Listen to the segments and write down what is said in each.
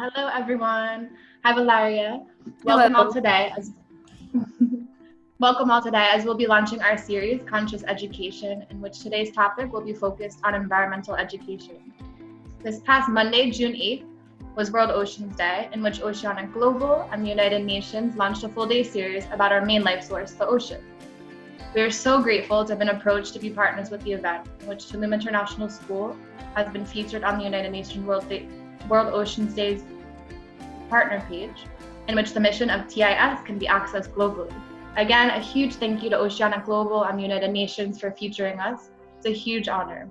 Hello, everyone. Hi, Valeria. Welcome all Hello. today. Welcome all today as we'll be launching our series, Conscious Education, in which today's topic will be focused on environmental education. This past Monday, June 8th, was World Oceans Day, in which Oceanic Global and the United Nations launched a full-day series about our main life source, the ocean. We are so grateful to have been approached to be partners with the event, in which Tulum International School has been featured on the United Nations World Oceans Day's partner page, in which the mission of TIS can be accessed globally. Again, a huge thank you to Oceanic Global and the United Nations for featuring us. It's a huge honor.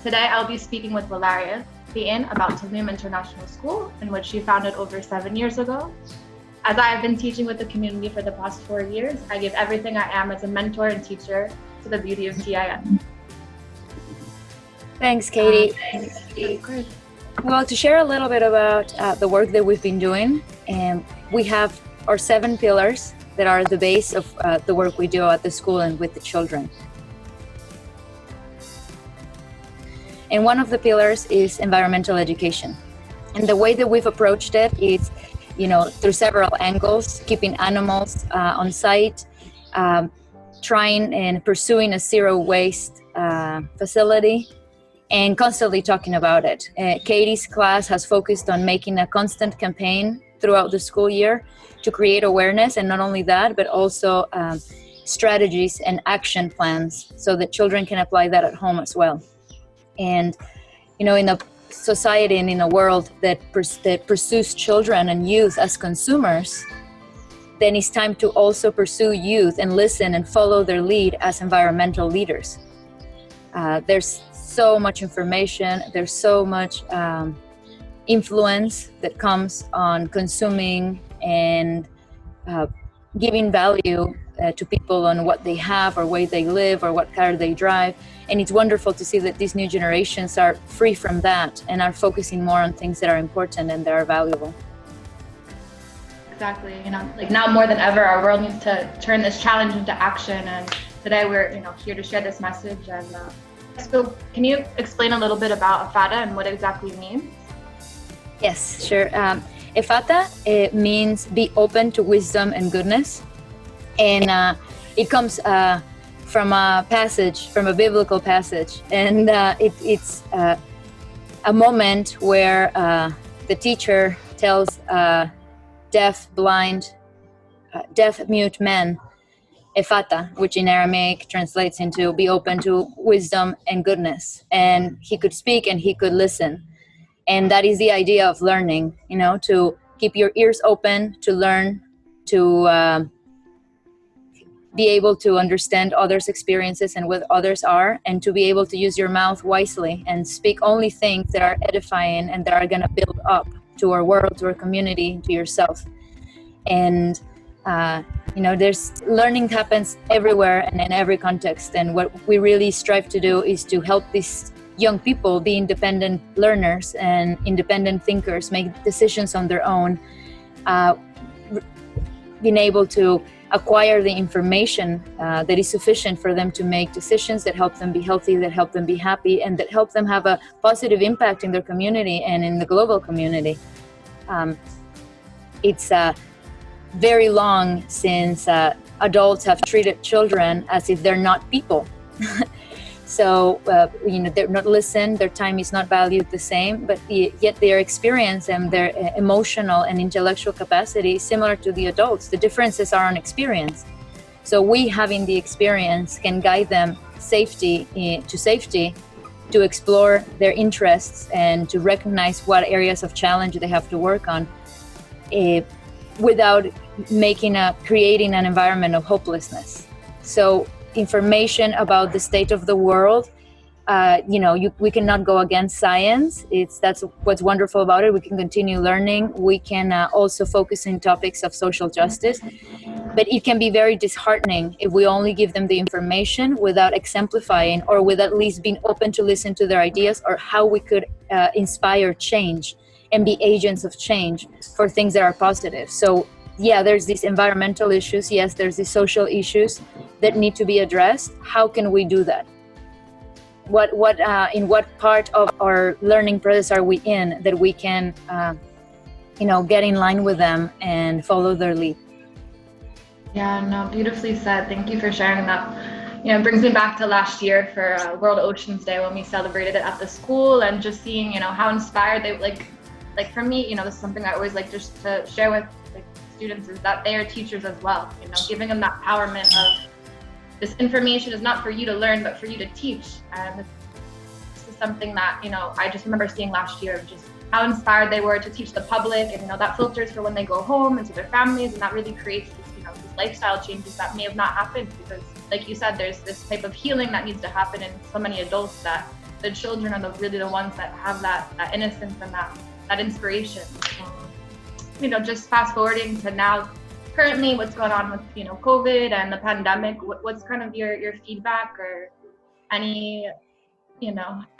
Today, I'll be speaking with Valeria Payton about Tulum International School, in which she founded over 7 years ago. As I have been teaching with the community for the past 4 years, I give everything I am as a mentor and teacher to the beauty of TIS. Thanks, Katie. Great. Well, to share a little bit about the work that we've been doing, we have our 7 pillars that are the base of the work we do at the school and with the children. And one of the pillars is environmental education. And the way that we've approached it is, through several angles, keeping animals on site, trying and pursuing a zero waste facility, and constantly talking about it. Katie's class has focused on making a constant campaign throughout the school year to create awareness, and not only that, but also strategies and action plans so that children can apply that at home as well. And, in a society and in a world that pursues children and youth as consumers, then it's time to also pursue youth and listen and follow their lead as environmental leaders. There's so much information, there's so much influence that comes on consuming and giving value to people on what they have or where they live or what car they drive. And it's wonderful to see that these new generations are free from that and are focusing more on things that are important and that are valuable. Exactly. Now more than ever, our world needs to turn this challenge into action. And today we're, here to share this message. And so can you explain a little bit about EFATA and what it exactly means? Yes, sure. EFATA means be open to wisdom and goodness. And it comes from a biblical passage. And it's a moment where the teacher tells deaf, mute men, EFATA, which in Aramaic translates into be open to wisdom and goodness. And he could speak and he could listen. And that is the idea of learning, to keep your ears open, to learn, to be able to understand others' experiences and what others are, and to be able to use your mouth wisely and speak only things that are edifying and that are going to build up to our world, to our community, to yourself. And there's learning happens everywhere and in every context. And what we really strive to do is to help these young people be independent learners and independent thinkers, make decisions on their own, being able to acquire the information that is sufficient for them to make decisions that help them be healthy, that help them be happy, and that help them have a positive impact in their community and in the global community. It's very long since adults have treated children as if they're not people. So, they're not listened, their time is not valued the same, but yet their experience and their emotional and intellectual capacity is similar to the adults. The differences are on experience. So we, having the experience, can guide them safety to explore their interests and to recognize what areas of challenge they have to work on without creating an environment of hopelessness. So information about the state of the world, we cannot go against science. That's what's wonderful about it. We can continue learning. We can also focus on topics of social justice, but it can be very disheartening if we only give them the information without exemplifying or with at least being open to listen to their ideas or how we could inspire change and be agents of change for things that are positive. So yeah, there's these environmental issues. Yes, there's these social issues that need to be addressed. How can we do that? in what part of our learning process are we in that we can get in line with them and follow their lead. Yeah, no, beautifully said. Thank you for sharing that. It brings me back to last year for World Oceans Day when we celebrated it at the school, and just seeing, how inspired they like for me, this is something I always like just to share with students, is that they are teachers as well. Giving them that empowerment of this information is not for you to learn, but for you to teach. And this is something that, I just remember seeing last year of just how inspired they were to teach the public, and that filters for when they go home and to their families, and that really creates this, these lifestyle changes that may have not happened, because like you said, there's this type of healing that needs to happen in so many adults, that the children are really the ones that have that innocence and that inspiration. Just fast forwarding to now, currently what's going on with COVID and the pandemic, what's kind of your feedback or any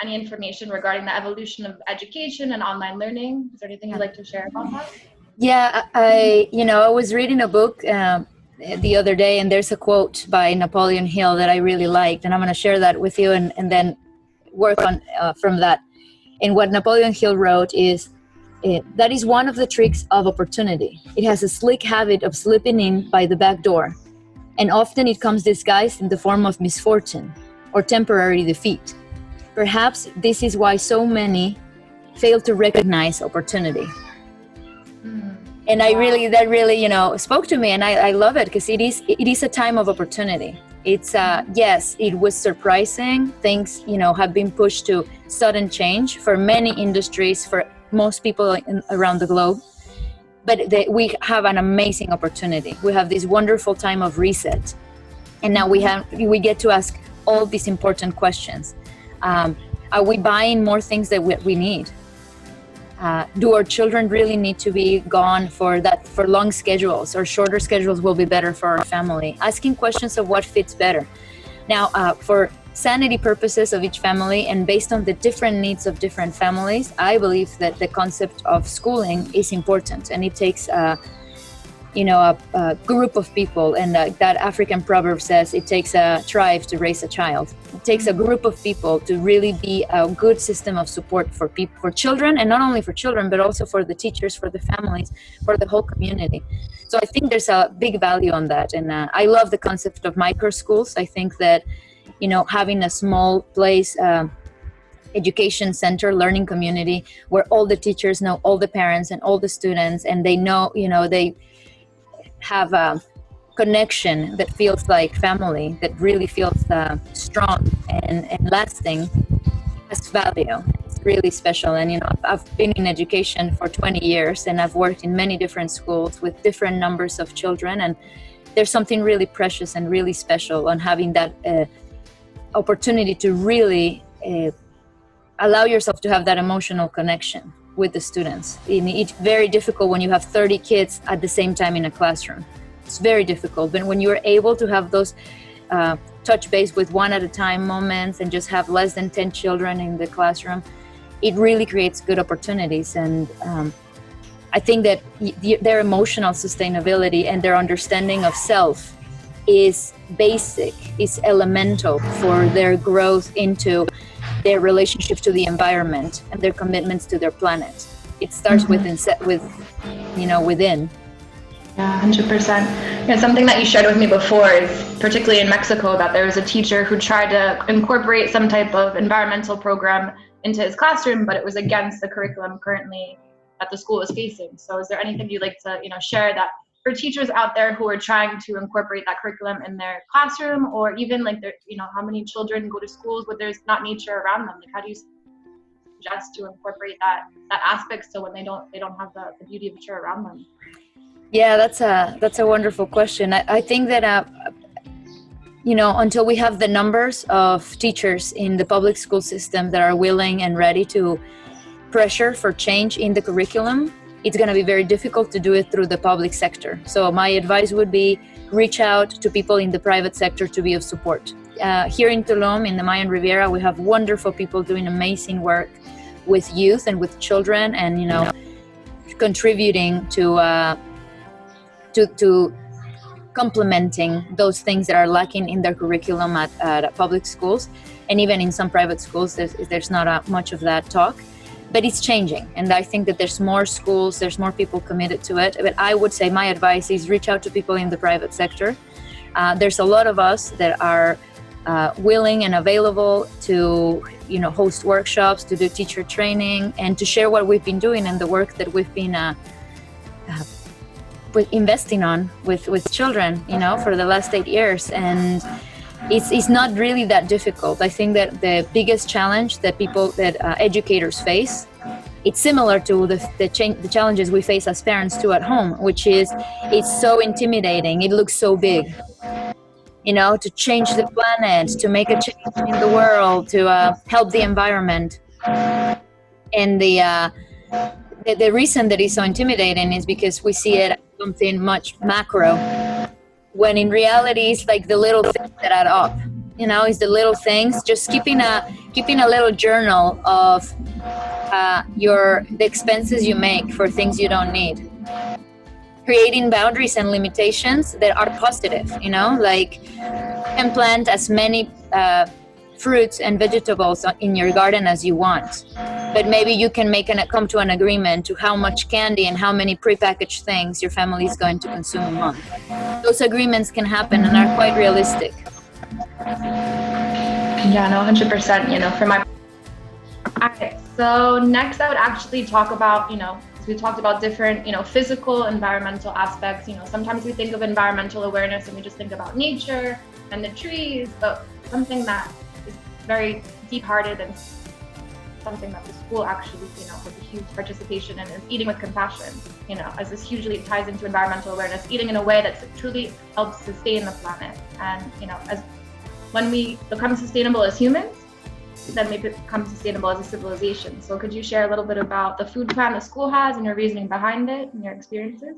information regarding the evolution of education and online learning? Is there anything you'd like to share about that? Yeah, I was reading a book the other day, and there's a quote by Napoleon Hill that I really liked, and I'm going to share that with you and then work on from that. And what Napoleon Hill wrote is, that is one of the tricks of opportunity. It has a slick habit of slipping in by the back door, and often it comes disguised in the form of misfortune or temporary defeat. Perhaps this is why so many fail to recognize opportunity. And that really, spoke to me, and I love it, because it is a time of opportunity. It's yes, it was surprising. Things, have been pushed to sudden change for many industries, for most people around the globe. But we have an amazing opportunity. We have this wonderful time of reset, and now we get to ask all these important questions. Are we buying more things that we need? Do our children really need to be gone for long schedules, or shorter schedules will be better for our family? Asking questions of what fits better. Now, for sanity purposes of each family, and based on the different needs of different families, I believe that the concept of schooling is important, and it takes a group of people, and that African proverb says it takes a tribe to raise a child. It takes a group of people to really be a good system of support for children, and not only for children, but also for the teachers, for the families, for the whole community. So I think there's a big value on that, and I love the concept of micro schools. I think that having a small place, education center, learning community, where all the teachers know all the parents and all the students, and they know, they have a connection that feels like family, that really feels strong and lasting, has value. It's really special. And I've been in education for 20 years, and I've worked in many different schools with different numbers of children, and there's something really precious and really special on having that opportunity to really allow yourself to have that emotional connection with the students. It's very difficult when you have 30 kids at the same time in a classroom. It's very difficult. But when you're able to have those touch base with one at a time moments, and just have less than 10 children in the classroom, it really creates good opportunities. And I think that their emotional sustainability and their understanding of self is basic, is elemental for their growth into their relationship to the environment and their commitments to their planet. It starts within. Yeah, 100%. Something that you shared with me before is, particularly in Mexico, that there was a teacher who tried to incorporate some type of environmental program into his classroom, but it was against the curriculum currently that the school is facing. So is there anything you'd like to share that for teachers out there who are trying to incorporate that curriculum in their classroom, or even how many children go to schools where there's not nature around them? How do you suggest to incorporate that aspect, so when they don't have the beauty of nature around them? Yeah, that's a wonderful question. I think that until we have the numbers of teachers in the public school system that are willing and ready to pressure for change in the curriculum, it's going to be very difficult to do it through the public sector. So my advice would be, reach out to people in the private sector to be of support. Here in Tulum, in the Mayan Riviera, we have wonderful people doing amazing work with youth and with children, and contributing to complementing those things that are lacking in their curriculum at public schools. and even in some private schools, there's not much of that talk. But it's changing, and I think that there's more schools, there's more people committed to it. But I would say my advice is reach out to people in the private sector. There's a lot of us that are willing and available to, host workshops, to do teacher training, and to share what we've been doing and the work that we've been investing on with children, for the last 8 years. And it's not really that difficult. I think that the biggest challenge that educators face, it's similar to the challenges we face as parents too at home, which is it's so intimidating. It looks so big, to change the planet, to make a change in the world, to help the environment. And the reason that it's so intimidating is because we see it as something much macro, when in reality it's like the little things that add up. It's the little things. Just keeping a little journal of the expenses you make for things you don't need. Creating boundaries and limitations that are positive. Like you can plant as many fruits and vegetables in your garden as you want, but maybe you can come to an agreement to how much candy and how many prepackaged things your family is going to consume a month. Those agreements can happen and are quite realistic. Yeah, no, 100%, for my... Alright, so next I would actually talk about, we talked about different, physical, environmental aspects. Sometimes we think of environmental awareness and we just think about nature and the trees, but something that is very deep-hearted and something that the school actually, has a huge participation in is eating with compassion, as this hugely ties into environmental awareness, eating in a way that truly helps sustain the planet. And, as when we become sustainable as humans, then we become sustainable as a civilization. So could you share a little bit about the food plan the school has and your reasoning behind it and your experiences?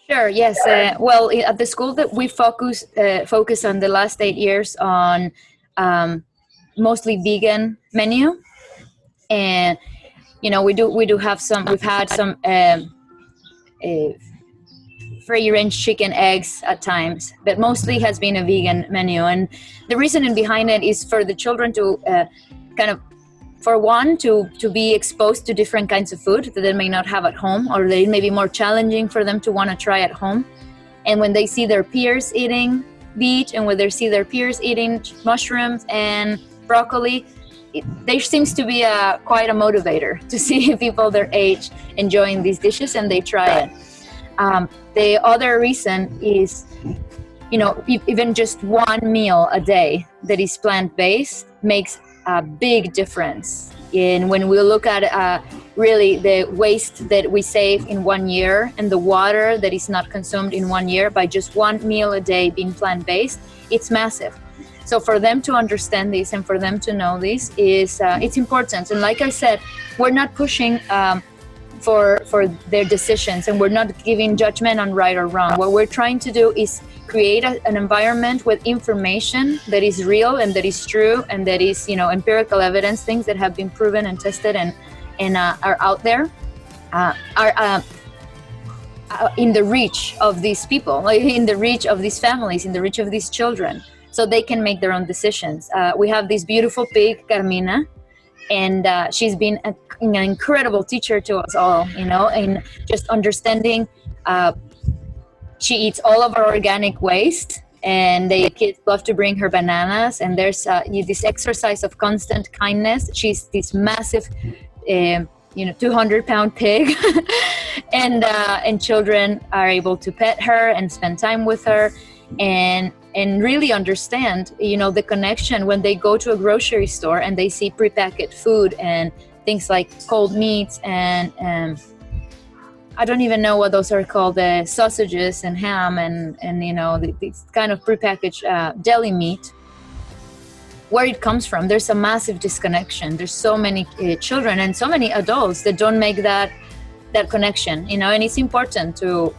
Sure, yes. Well, at the school that we focus on the last 8 years on mostly vegan menu. And, we've had some free-range chicken, eggs at times, but mostly has been a vegan menu. And the reasoning behind it is for the children to to be exposed to different kinds of food that they may not have at home, or they may be more challenging for them to want to try at home. And when they see their peers eating beet, and when they see their peers eating mushrooms and broccoli, there seems to be quite a motivator to see people their age enjoying these dishes, and they try it. The other reason is, even just one meal a day that is plant-based makes a big difference. And when we look at really the waste that we save in 1 year and the water that is not consumed in 1 year by just one meal a day being plant-based, it's massive. So for them to understand this and for them to know this is it's important. And like I said, we're not pushing for their decisions, and we're not giving judgment on right or wrong. What we're trying to do is create an environment with information that is real and that is true and that is, empirical evidence, things that have been proven and tested and are out there, are in the reach of these people, in the reach of these families, in the reach of these children, so they can make their own decisions. We have this beautiful pig, Carmina, and she's been an incredible teacher to us all, in just understanding. She eats all of our organic waste, and the kids love to bring her bananas, and there's this exercise of constant kindness. She's this massive 200-pound pig and children are able to pet her and spend time with her and really understand, the connection when they go to a grocery store and they see prepackaged food and things like cold meats and I don't even know what those are called, sausages and ham and this kind of prepackaged deli meat, where it comes from. There's a massive disconnection. There's so many children and so many adults that don't make that connection, and it's important to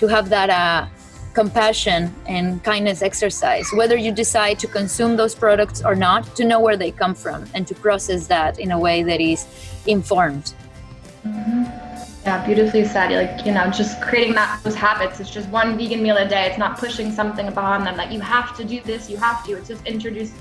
have that compassion and kindness exercise, whether you decide to consume those products or not, to know where they come from and to process that in a way that is informed. Mm-hmm. Yeah, beautifully said. Just creating those habits. It's just one vegan meal a day. It's not pushing something upon them that you have to do this, you have to. It's just introducing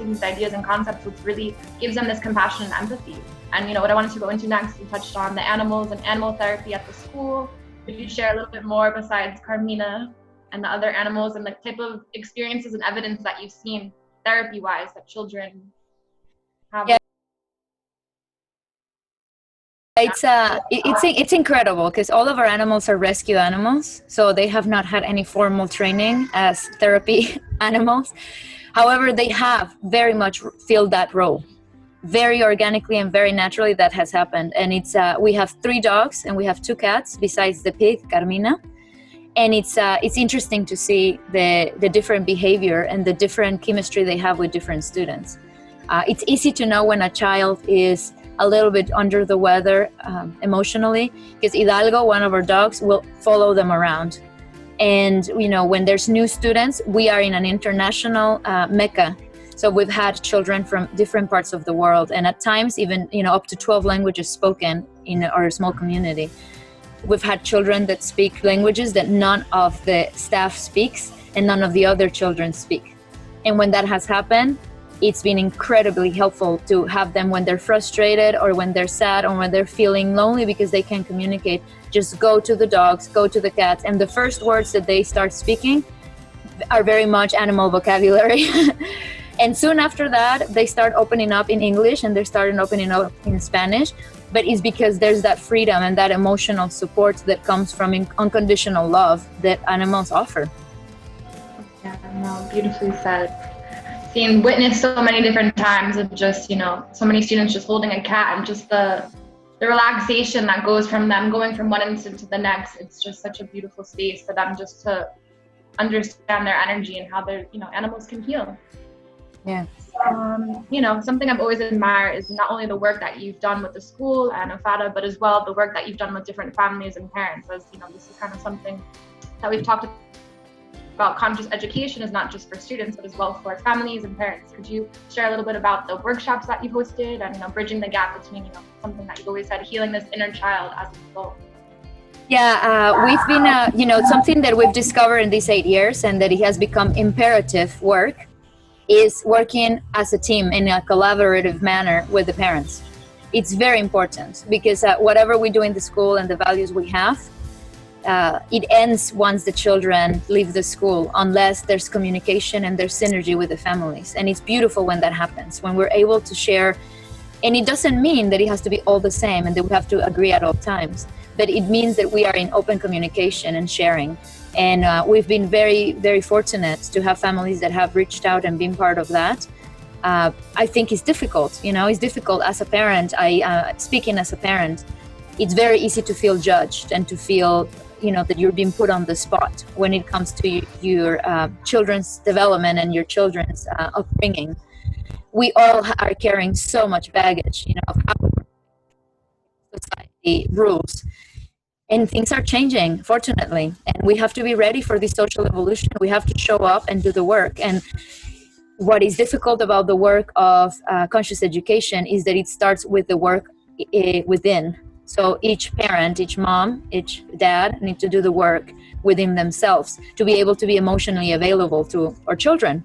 introducing these ideas and concepts, which really gives them this compassion and empathy. And what I wanted to go into next, you touched on the animals and animal therapy at the school. Could you share a little bit more besides Carmina and the other animals and the type of experiences and evidence that you've seen therapy-wise that children have? Yeah. It's incredible because all of our animals are rescue animals, so they have not had any formal training as therapy animals. However, they have very much filled that role, very organically and very naturally. That has happened, and we have 3 dogs and we have 2 cats besides the pig Carmina, and it's interesting to see the different behavior and the different chemistry they have with different students. It's easy to know when a child is a little bit under the weather emotionally, because Hidalgo, one of our dogs, will follow them around. And when there's new students, we are in an international mecca, so we've had children from different parts of the world, and at times even up to 12 languages spoken in our small community. We've had children that speak languages that none of the staff speaks and none of the other children speak. And when that has happened, it's been incredibly helpful to have them when they're frustrated or when they're sad or when they're feeling lonely because they can't communicate. Just go to the dogs, go to the cats, and the first words that they start speaking are very much animal vocabulary. And soon after that, they start opening up in English and they're starting opening up in Spanish. But it's because there's that freedom and that emotional support that comes from unconditional love that animals offer. Yeah, no, beautifully said. Witnessed so many different times of just so many students just holding a cat and just the relaxation that goes from them going from one instant to the next. It's just such a beautiful space for them just to understand their energy and how their animals can heal. Yeah. Something I've always admired is not only the work that you've done with the school and AFADA, but as well the work that you've done with different families and parents. As this is kind of something that we've talked about. Conscious education is not just for students, but as well for families and parents. Could you share a little bit about the workshops that you've hosted and bridging the gap between something that you've always said, healing this inner child as an adult? Yeah, we've been something that we've discovered in these 8 years and that it has become imperative work is working as a team in a collaborative manner with the parents. It's very important because whatever we do in the school and the values we have, it ends once the children leave the school, unless there's communication and there's synergy with the families. And it's beautiful when that happens, when we're able to share. And it doesn't mean that it has to be all the same and that we have to agree at all times, but it means that we are in open communication and sharing. And we've been very, very fortunate to have families that have reached out and been part of that. I think it's difficult, it's difficult as a parent. Speaking as a parent, it's very easy to feel judged and to feel that you're being put on the spot when it comes to your children's development and your children's upbringing. We all are carrying so much baggage, of how society rules. And things are changing, fortunately. And we have to be ready for this social evolution. We have to show up and do the work. And what is difficult about the work of conscious education is that it starts with the work within. So each parent, each mom, each dad need to do the work within themselves to be able to be emotionally available to our children.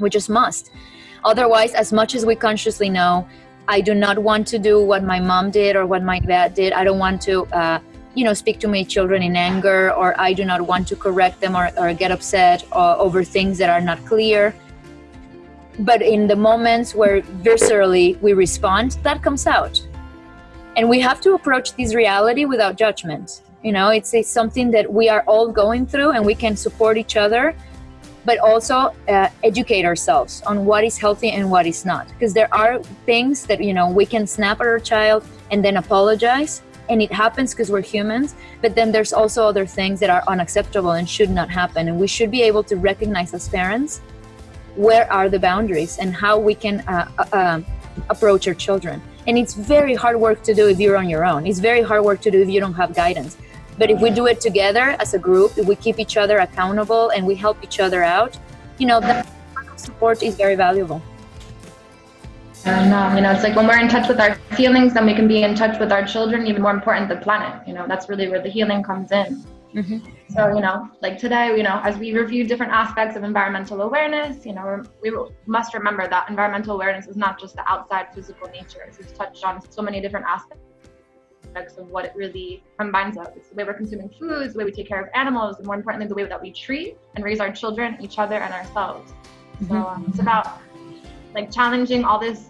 We just must. Otherwise, as much as we consciously know, I do not want to do what my mom did or what my dad did. I don't want to, speak to my children in anger, or I do not want to correct them or get upset over things that are not clear. But in the moments where viscerally we respond, that comes out. And we have to approach this reality without judgment. It's something that we are all going through, and we can support each other, but also educate ourselves on what is healthy and what is not. Because there are things that, we can snap at our child and then apologize, and it happens because we're humans. But then there's also other things that are unacceptable and should not happen. And we should be able to recognize as parents where are the boundaries and how we can approach our children. And it's very hard work to do if you're on your own. It's very hard work to do if you don't have guidance. But if we do it together as a group, if we keep each other accountable and we help each other out, that support is very valuable. And it's like when we're in touch with our feelings, then we can be in touch with our children, even more important, the planet. That's really where the healing comes in. Hmm. So, like today, as we review different aspects of environmental awareness, we must remember that environmental awareness is not just the outside physical nature. It's touched on so many different aspects of what it really combines of. It's the way we're consuming foods, the way we take care of animals, and more importantly, the way that we treat and raise our children, each other, and ourselves. So it's about like challenging all this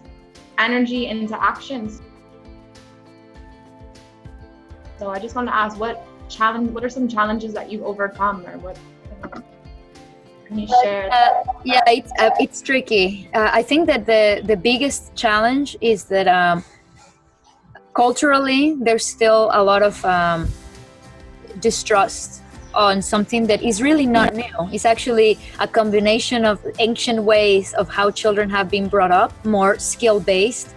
energy into actions. So I just want to ask, what are some challenges that you've overcome, or what can you share? Yeah, it's tricky. I think that the biggest challenge is that culturally there's still a lot of distrust on something that is really not new. It's actually a combination of ancient ways of how children have been brought up, more skill-based,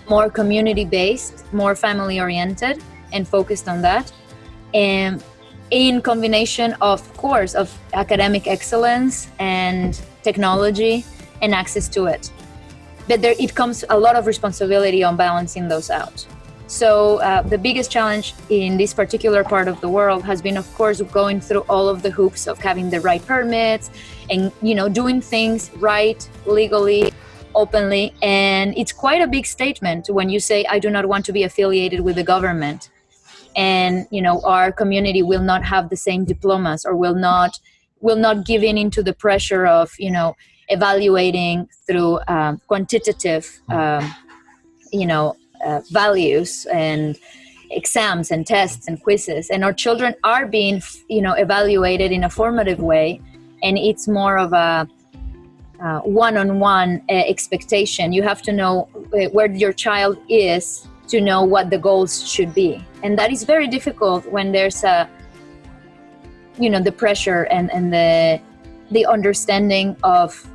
more community-based, more family-oriented and focused on that. And in combination, of course, of academic excellence and technology and access to it. But it comes a lot of responsibility on balancing those out. So the biggest challenge in this particular part of the world has been, of course, going through all of the hoops of having the right permits and, doing things right, legally, openly. And it's quite a big statement when you say, I do not want to be affiliated with the government. And, our community will not have the same diplomas, or will not give in into the pressure of, evaluating through quantitative, values and exams and tests and quizzes. And our children are being, evaluated in a formative way. And it's more of a one-on-one expectation. You have to know where your child is to know what the goals should be. And that is very difficult when there's the pressure and the understanding of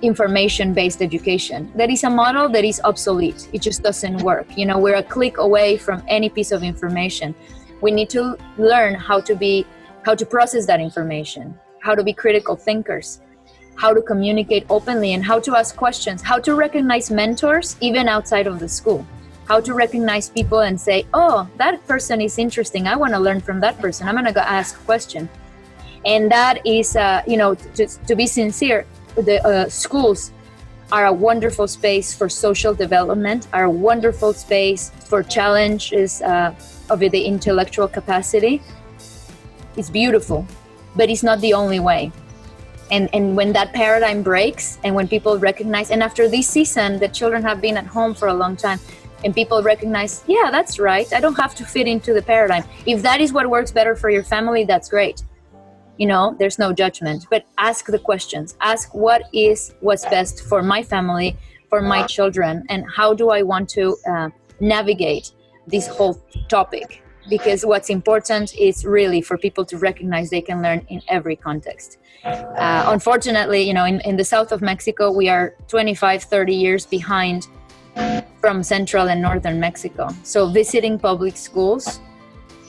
information-based education. That is a model that is obsolete. It just doesn't work. We're a click away from any piece of information. We need to learn how to process that information, how to be critical thinkers, how to communicate openly, and how to ask questions, how to recognize mentors even outside of the school, how to recognize people and say, oh, that person is interesting. I want to learn from that person. I'm going to go ask a question. And that is, to be sincere, the schools are a wonderful space for social development, are a wonderful space for challenges of the intellectual capacity. It's beautiful, but it's not the only way. And when that paradigm breaks, and when people recognize, and after this season, the children have been at home for a long time, and people recognize, yeah, that's right, I don't have to fit into the paradigm. If that is what works better for your family, that's great. There's no judgment, but ask the questions. Ask what's best for my family, for my children, and how do I want to navigate this whole topic? Because what's important is really for people to recognize they can learn in every context. Unfortunately, in the south of Mexico, we are 25, 30 years behind from central and northern Mexico. So visiting public schools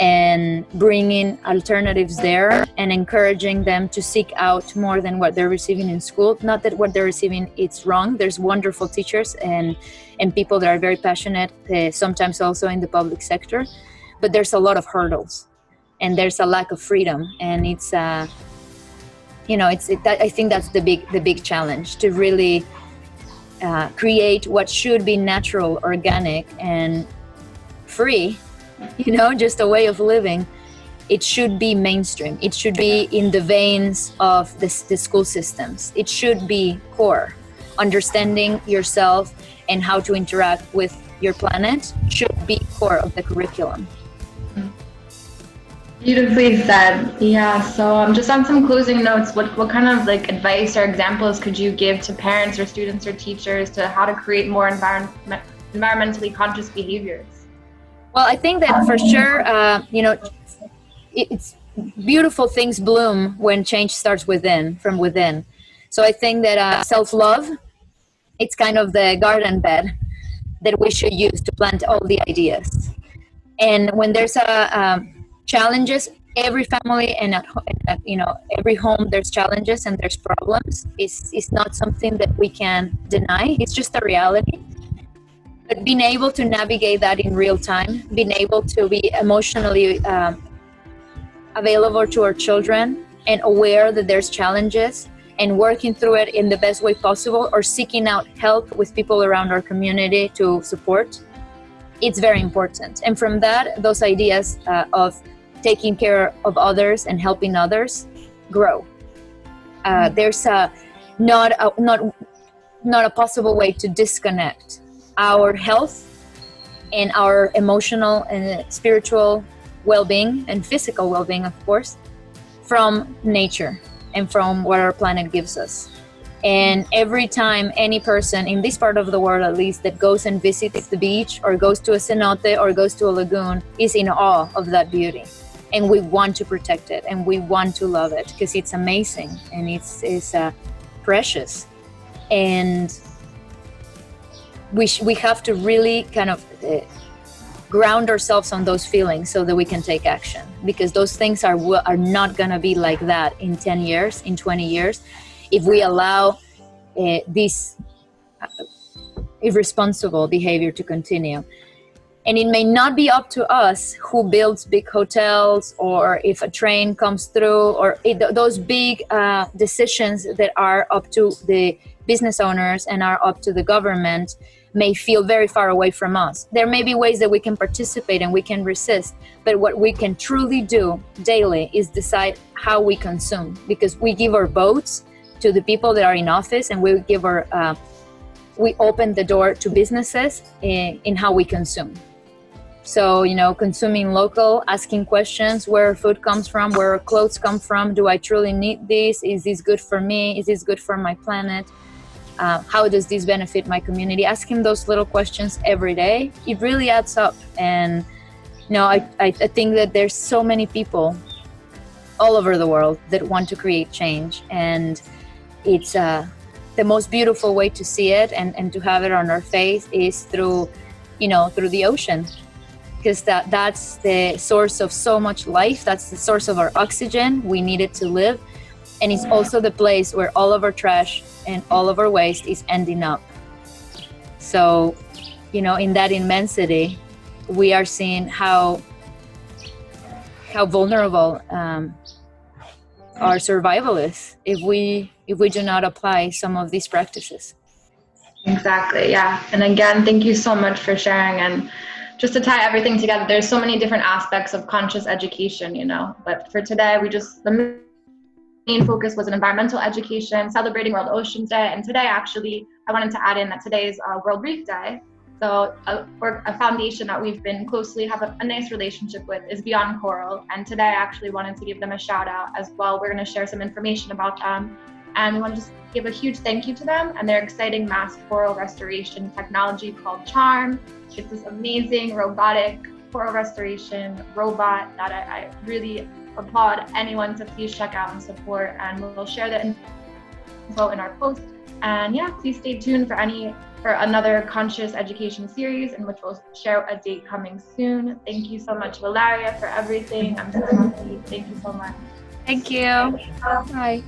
and bringing alternatives there and encouraging them to seek out more than what they're receiving in school. Not that what they're receiving it's wrong. There's wonderful teachers and people that are very passionate, sometimes also in the public sector, but there's a lot of hurdles and there's a lack of freedom. And it's I think that's the big challenge, to really create what should be natural, organic, and free, just a way of living. It should be mainstream. It should be in the veins of the school systems. It should be core. Understanding yourself and how to interact with your planet should be core of the curriculum. Beautifully said. Yeah. So just on some closing notes, what kind of advice or examples could you give to parents or students or teachers to how to create more environmentally conscious behaviors? Well, I think that for sure, it's beautiful things bloom when change starts from within. So I think that self-love, it's kind of the garden bed that we should use to plant all the ideas. And when there's challenges, every family and every home, there's challenges and there's problems. It's not something that we can deny. It's just a reality. But being able to navigate that in real time, being able to be emotionally available to our children and aware that there's challenges and working through it in the best way possible, or seeking out help with people around our community to support, it's very important. And from that, those ideas of taking care of others and helping others grow. There's not a possible way to disconnect our health and our emotional and spiritual well-being and physical well-being, of course, from nature and from what our planet gives us. And every time any person in this part of the world, at least, that goes and visits the beach or goes to a cenote or goes to a lagoon, is in awe of that beauty. And we want to protect it and we want to love it because it's amazing and it's precious. And we have to really kind of ground ourselves on those feelings so that we can take action, because those things are not going to be like that in 10 years, in 20 years, if we allow this irresponsible behavior to continue. And it may not be up to us who builds big hotels, or if a train comes through, or those big decisions that are up to the business owners and are up to the government may feel very far away from us. There may be ways that we can participate and we can resist, but what we can truly do daily is decide how we consume, because we give our votes to the people that are in office, and we open the door to businesses in how we consume. So, consuming local, asking questions, where our food comes from, where our clothes come from, do I truly need this? Is this good for me? Is this good for my planet? How does this benefit my community? Asking those little questions every day, it really adds up. And I think that there's so many people all over the world that want to create change, and it's the most beautiful way to see it and to have it on our face is through the ocean, because that's the source of so much life. That's the source of our oxygen. We need it to live. And it's also the place where all of our trash and all of our waste is ending up. So, in that immensity, we are seeing how vulnerable our survival is if we do not apply some of these practices. Exactly, yeah. And again, thank you so much for sharing. And just to tie everything together, there's so many different aspects of conscious education, but for today, the main focus was an environmental education, celebrating World Oceans Day. And today, actually, I wanted to add in that today is World Reef Day. So a foundation that we've been closely have a nice relationship with is Beyond Coral. And today, I actually wanted to give them a shout out as well. We're going to share some information about them. And we want to just give a huge thank you to them and their exciting mass coral restoration technology called CHARM. It's this amazing robotic coral restoration robot that I really applaud anyone to please check out and support. And we'll share the info in our post. And yeah, please stay tuned for another conscious education series in which we'll share a date coming soon. Thank you so much, Valeria, for everything. I'm so happy. Thank you so much. Thank you. Bye.